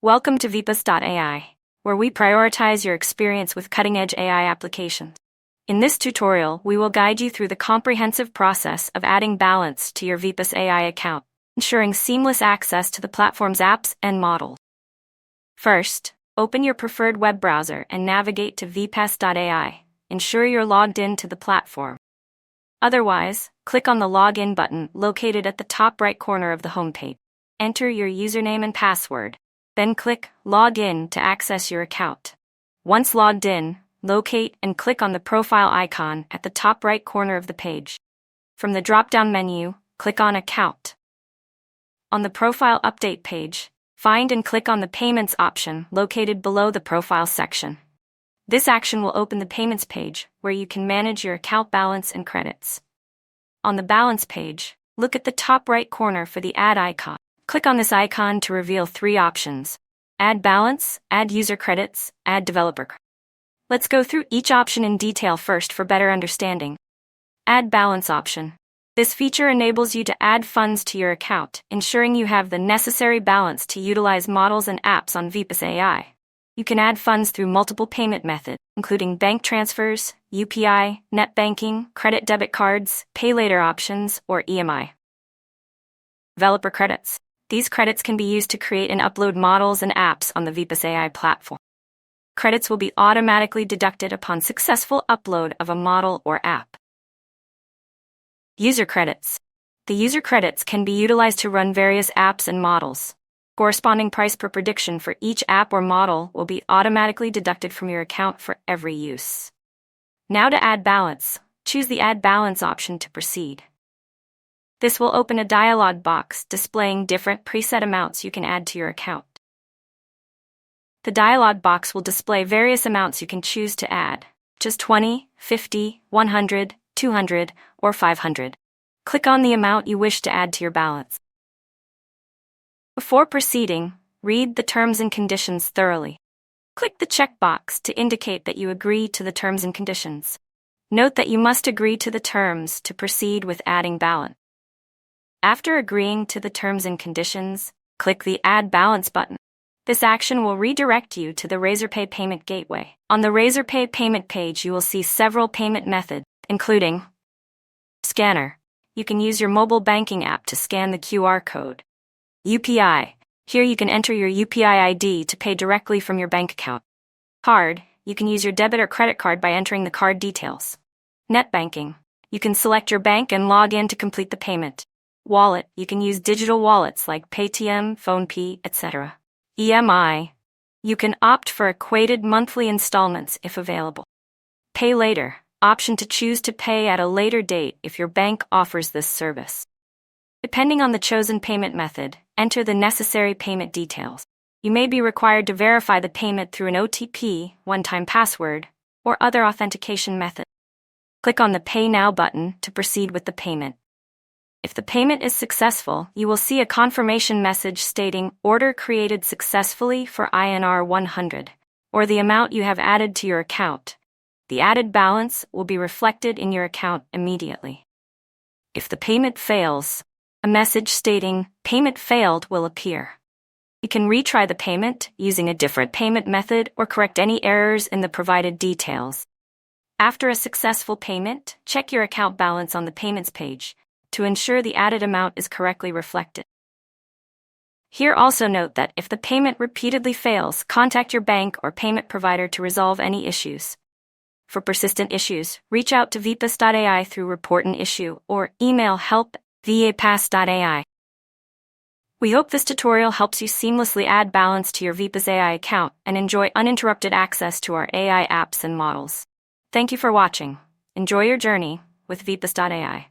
Welcome to Vipas.AI, where we prioritize your experience with cutting-edge AI applications. In this tutorial, we will guide you through the comprehensive process of adding balance to your Vipas.AI account, ensuring seamless access to the platform's apps and models. First, open your preferred web browser and navigate to Vipas.AI. Ensure you're logged in to the platform. Otherwise, click on the Login button located at the top right corner of the homepage. Enter your username and password. Then click Log In to access your account. Once logged in, locate and click on the profile icon at the top right corner of the page. From the drop-down menu, click on Account. On the Profile Update page, find and click on the Payments option located below the Profile section. This action will open the Payments page, where you can manage your account balance and credits. On the Balance page, look at the top right corner for the Add icon. Click on this icon to reveal three options: Add Balance, Add User Credits, Add Developer Credits. Let's go through each option in detail first for better understanding. Add Balance option. This feature enables you to add funds to your account, ensuring you have the necessary balance to utilize models and apps on Vipas.AI. You can add funds through multiple payment methods, including bank transfers, UPI, net banking, credit debit cards, pay later options, or EMI. Developer Credits. These credits can be used to create and upload models and apps on the Vipas.AI platform. Credits will be automatically deducted upon successful upload of a model or app. User Credits. The user credits can be utilized to run various apps and models. Corresponding price per prediction for each app or model will be automatically deducted from your account for every use. Now to add balance, choose the Add Balance option to proceed. This will open a dialog box displaying different preset amounts you can add to your account. The dialog box will display various amounts you can choose to add, just 20, 50, 100, 200, or 500. Click on the amount you wish to add to your balance. Before proceeding, read the terms and conditions thoroughly. Click the checkbox to indicate that you agree to the terms and conditions. Note that you must agree to the terms to proceed with adding balance. After agreeing to the terms and conditions, click the Add Balance button. This action will redirect you to the Razorpay payment gateway. On the Razorpay payment page, you will see several payment methods, including Scanner. You can use your mobile banking app to scan the QR code. UPI. Here you can enter your UPI ID to pay directly from your bank account. Card. You can use your debit or credit card by entering the card details. Net banking. You can select your bank and log in to complete the payment. Wallet. You can use digital wallets like Paytm, PhonePe, etc. EMI. You can opt for equated monthly installments if available. Pay later. Option to choose to pay at a later date if your bank offers this service. Depending on the chosen payment method, enter the necessary payment details. You may be required to verify the payment through an OTP, one-time password, or other authentication method. Click on the Pay Now button to proceed with the payment. If the payment is successful, you will see a confirmation message stating Order created successfully for INR 100, or the amount you have added to your account. The added balance will be reflected in your account immediately. If the payment fails, a message stating Payment Failed will appear. You can retry the payment using a different payment method or correct any errors in the provided details. After a successful payment, check your account balance on the Payments page to ensure the added amount is correctly reflected. Here also note that if the payment repeatedly fails, contact your bank or payment provider to resolve any issues. For persistent issues, reach out to Vipas.AI through Report an Issue or email help@vipas.ai. We hope this tutorial helps you seamlessly add balance to your Vipas.AI account and enjoy uninterrupted access to our AI apps and models. Thank you for watching. Enjoy your journey with Vipas.AI.